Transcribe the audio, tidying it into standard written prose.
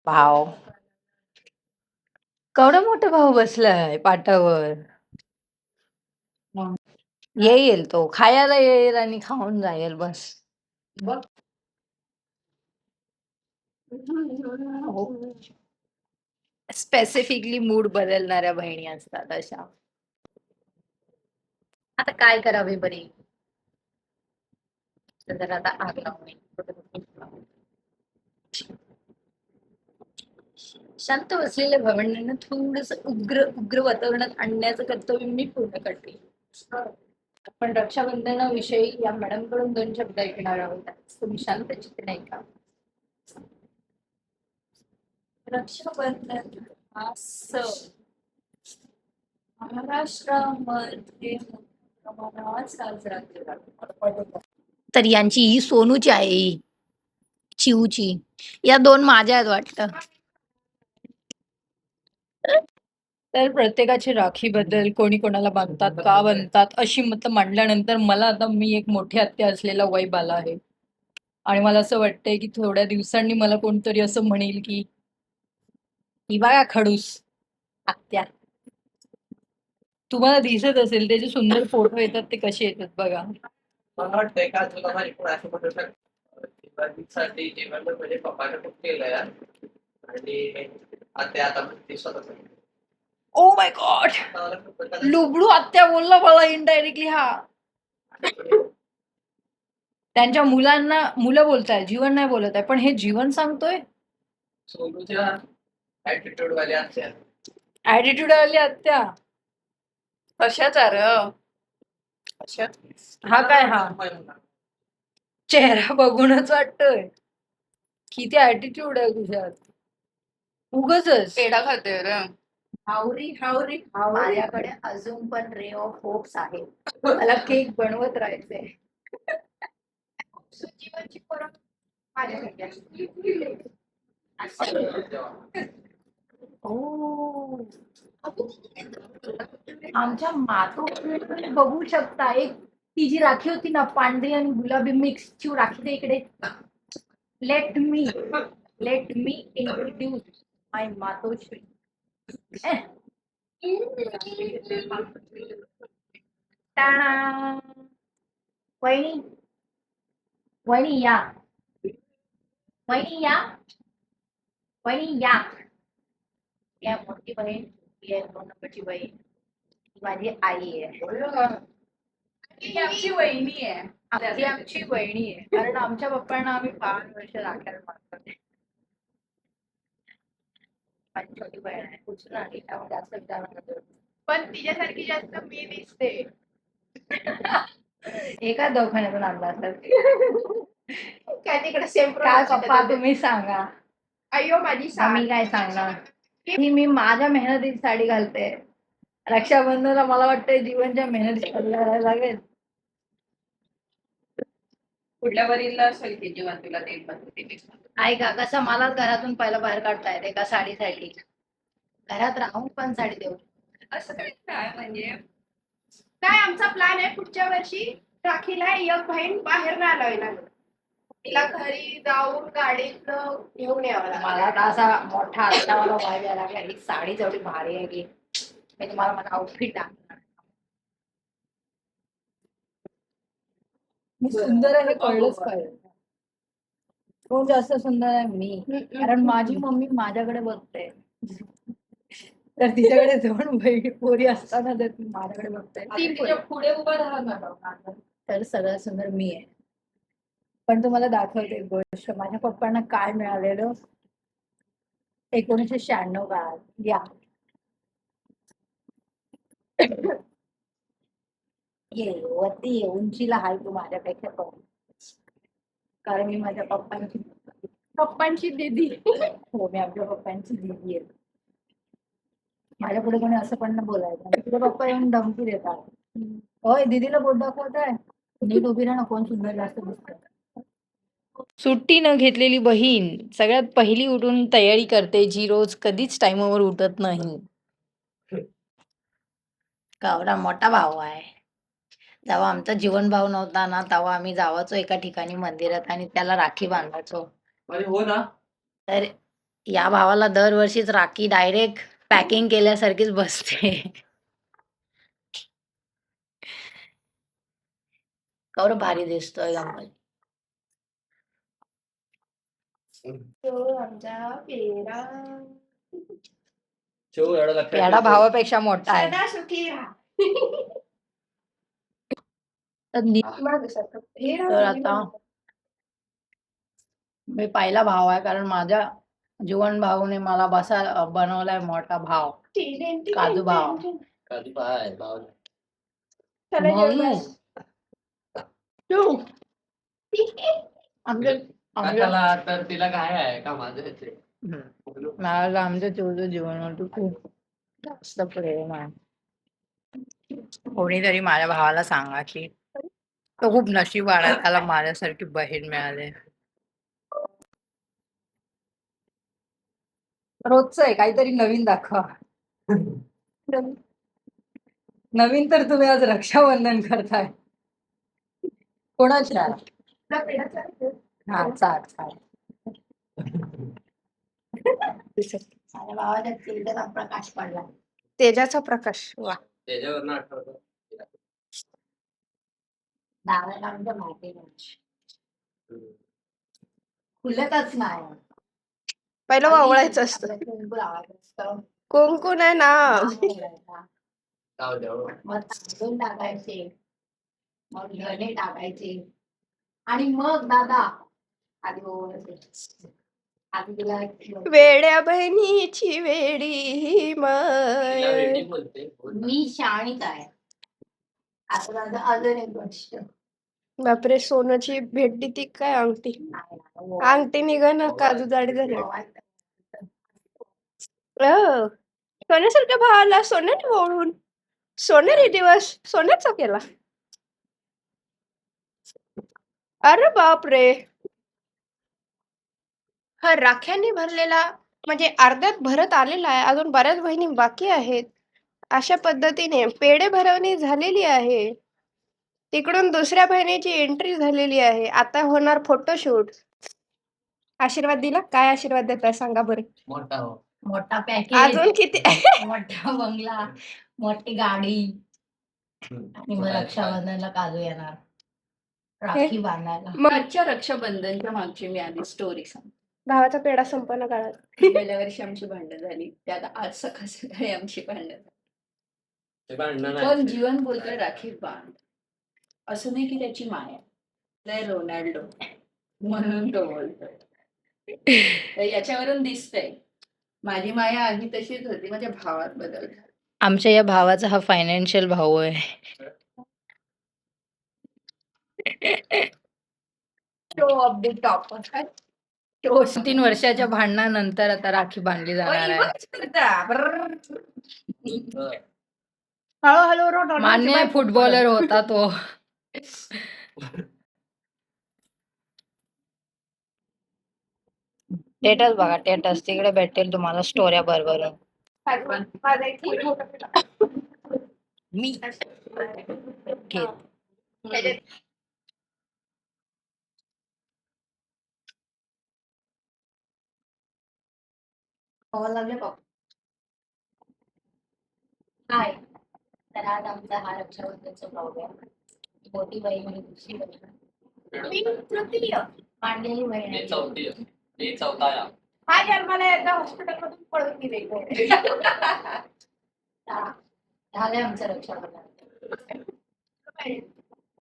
भाव केवढा मोठा भाऊ बसलाय पाटावर. येईल तो खायला येईल आणि खाऊन जाईल बस. स्पेसिफिकली मूड बदलणाऱ्या बहिणी असतात अशा. आता काय करावे बरे. तर आता आग लावणे. शांत बसलेल्या भावंडांना थोडस उग्र उग्र वातावरणात आणण्याचं कर्तव्य मी पूर्ण करते. आपण रक्षाबंधनाविषयी या मॅडम कडून 2 शब्द ऐकणार आहोत. तुम्ही शांत चित्त नाही का. रक्षाबंधन हा सण महाराष्ट्रामध्ये प्रमाणात साजरा केला जातो. तर यांची ही सोनूची आहे, चिऊची. या 2 माझ्या आहेत वाटतं. तर प्रत्येकाची राखी बद्दल कोणी कोणाला बांधतात, का बांधतात अशी मतं मांडल्यानंतर मला आता मी एक मोठी आत्या असलेला वैब आला आहे. आणि मला असं वाटतंय की थोड्या दिवसांनी मला कोणतरी असं म्हणेल की ही बघा खडूस आत्या. तुम्हाला दिसत असेल त्याचे सुंदर फोटो येतात ते कसे येतात बघा. मला वाटतंय का तुला माझी पण असं म्हणू साठी जेवण म्हणजे पप्पाने खूप केलंय आणि आता म्हणते स्वतः. ओ माय गॉड, लुबडू आत्या बोलला मला इनडायरेक्टली. हा त्यांच्या मुलांना मुलं बोलताय, जीवन नाही बोलत आहे, पण हे जीवन सांगतोय. सोनूच्या ऍटिट्यूड वाल्या आत्या. ऍटिट्यूड वाली आत्या कशाच र. हा काय हा चेहरा बघूनच वाटतोय किती ऍटिट्यूड आहे तुझ्यात. उगच पेढा खाते रे. हावरी हावरी माझ्याकडे अजून पण रे ऑफ होप्स आहे. मला केक बनवत राहायचंय. जीवनची परत माझ्यासाठी. आमच्या मातो बघू शकता. एक ती जी राखी होती ना पांढरी आणि गुलाबी मिक्स ची राखी दे इकडे. लेट मी इंट्रोड्यूस माय मातोश्री. वहिनी वहिनी या वहिनी या वहिनी या. या मोठी बहीण ही 2 नंबरची बहीण माझी आई आहे. ही आमची वहिनी आहे. ती आमची वहिनी आहे कारण आमच्या पप्पांना आम्ही 5 वर्ष राखायला मागतो. माझी छोटी बहीण आहे उचलून आणली त्यामुळे जास्त विचार करतो. पण तिच्यासारखी जास्त मी दिसते. एका दवाखान्यातून आणला असेल. काय तिकडे सेम काय पप्पा तुम्ही सांगा. अय्यो माझी मी काय सांगणार. ही मी माझ्या मेहनतीची साडी घालते. रक्षाबंधनला मला वाटतंय जीवनच्या मेहनती करायला लागेल. पुढल्या वरील असेल की जेव्हा तुला तेल बनवते. ऐका कसं मला घरातून पहिला बाहेर काढता येते एका साडीसाठी. घरात राहून पण साडी देऊ. असं काय म्हणजे काय आमचा प्लॅन आहे पुढच्या वर्षी राखीला एक बहीण बाहेर घालायला तिला घरी जाऊन गाडीत घेऊन यावं लागलं. मला तर असा मोठा आत्ता मला वाईब यायला लागला. ही साडीच एवढी भारी आहे की मी तुम्हाला माझा आउटफिट दाखवणार. मी सुंदर आहे हे कळलंच पाहिजे. कोण जास्त सुंदर आहे मी कारण माझी मम्मी माझ्याकडे बघते. तर तिच्याकडे 2 बहिणी पोरी असताना तर ती माझ्याकडे बघते. पुढे उभं राहणार तर सगळ्यात सुंदर मी आहे. पण तुम्हाला दाखवते एक गोष्ट. माझ्या पप्पांना काय मिळालेलं 1996 काळात. या ये वरती ये. उंचीला हाय तू माझ्यापेक्षा पण कारण मी माझ्या पप्पांची दीदी. हो मी आपल्या पप्पांची दीदी आहे. माझ्या पुढे कोणी असं पण न बोलायचं. तुझे पप्पा येऊन धमकी देतात. होय दीदीला बोट दाखवत आहे. नीट उभी राहा ना. कोण सुंदर जास्त दिसतं. सुट्टी न घेतलेली बहीण सगळ्यात पहिली उठून तयारी करते जी रोज कधीच टाइमवर उठत नाही. केवढा मोठा भाऊ आहे. जेव्हा आमचा जीवन भाव नव्हता ना तेव्हा आम्ही जावायचो एका ठिकाणी मंदिरात आणि त्याला राखी बांधायचो. अरे हो ना. तर या भावाला दरवर्षीच राखी डायरेक्ट पॅकिंग केल्यासारखीच बसते. कवर भारी दिसतोय गंमत. तो आमचा पेढा. शिव एवढं लक्षात पेढा ठेव. भावापेक्षा मोठा आहे. सदा सुखी राहा. मागं सरका. हे राहू तर दे, आता मागं. मी पहिला भाव आहे कारण माझ्या जीवन भाऊने मला बनवलाय मोठा भाव. टिडिन, टिडिन, काजू भाव. टिडिन. कधी पाय भाऊ. चला जेवण म्हणू. बस. तू. आमच्या काकाला तर तिला काय आहे का माझं ह्याचे? मला आमच्या चिवचं जीवनावर खूप जास्त प्रेम आहे. कोणीतरी माझ्या भावाला सांगा की तो खूप नशीबवान आहे, त्याला माझ्यासारखी बहीण मिळाली. रोजचं आहे, काहीतरी नवीन दाखवा. नवीन तर तुम्ही आज रक्षाबंधन करताय. कोणाच्या? तुला पेढा चालतो? हा चाल चाल. माझ्या भावाच्या चिलक्याचा प्रकाश पडला. तेजाचा प्रकाश. वा. त्याच्यावरनं आठवतं. दादाला आमच्या माहिती नाही. खुलतच नाही. पहिलं वावळायचं असतं. आपलं कुंकू लावायचं असतं. कुंकू नाही ना. जाऊ द्या हो. मग तांदूळ टाकायचे, मग धणे टाकायचे आणि मग दादा आधी ओवाळायचे. आधी तुला वेड्या बहिणीची वेडी तिला वेडी मग. बोलते. मी शाणीच आहे. आता दादा अजून एक गोष्ट. बापरे, सोन्याची भेट देती काय अंगठी? नाही, नाही, अंगठी निघाना, काजू जाडी झाले. ओवाळायचं. सोन्यासारख्या भावाला सोन्याने ओढून सोनेरी दिवस सोन्याचा केला. अरे बापरे, हा राख्याने भरलेला म्हणजे अर्ध्यात भरत आलेला आहे. अजून बऱ्याच बहिणी बाकी आहेत. अशा पद्धतीने पेढे भरवणी झालेली आहे. तिकडून दुसऱ्या बहिणीची एंट्री झालेली आहे. आता होणार फोटोशूट. आशीर्वाद दिला? काय आशीर्वाद देताय सांगा बरं. मोठा हो. मोठा पॅकेज, अजून किती? मोठा बंगला, मोठी गाडी आणि मग रक्षाबंधनला काजू येणार राखी बांधायला. मागच्या रक्षाबंधनच्या मागची मी आधी स्टोरी सांग. भावाचा पेढा संपन्न काळात. गेल्या वर्षी आमची भांडणं झाली, त्यात आज सकाळ सकाळी आमची भांडणं झाली. ते भांडण पण जीवन बोलतोय राखी बांध, असं नाही की त्याची माया नाही रोनाल्डो म्हणून तो बोलतोय. तर याच्यावरून दिसतंय माझी माया आधी तशीच होती, माझ्या भावात बदल झाला. आमच्या या भावाचा हा फायनान्शियल भाऊ आहे. Show off the top. 3 वर्षाच्या भांडणानंतर आता राखी बांधली जाणार आहे. हळूहळू मान्य आहे, फुटबॉलर होता तो. टेटस बघा, टेटस तिकडे भेटेल तुम्हाला स्टोऱ्या बरोबर. माझा एक मोठा पेढा. मी घे. हाय, तर आज आमचा हा रक्षाबंधनचा ब्लॉग आहे. मोठी बहीण आणि दुसरी बहीण, मी तृतीय. मांडलेली बहीण मी आहे. चौथी आहे. मी चौथा आहे. हा जन्माला एकदा हॉस्पिटलमधून पळून गेले. झालंय आमचं रक्षाबंधन.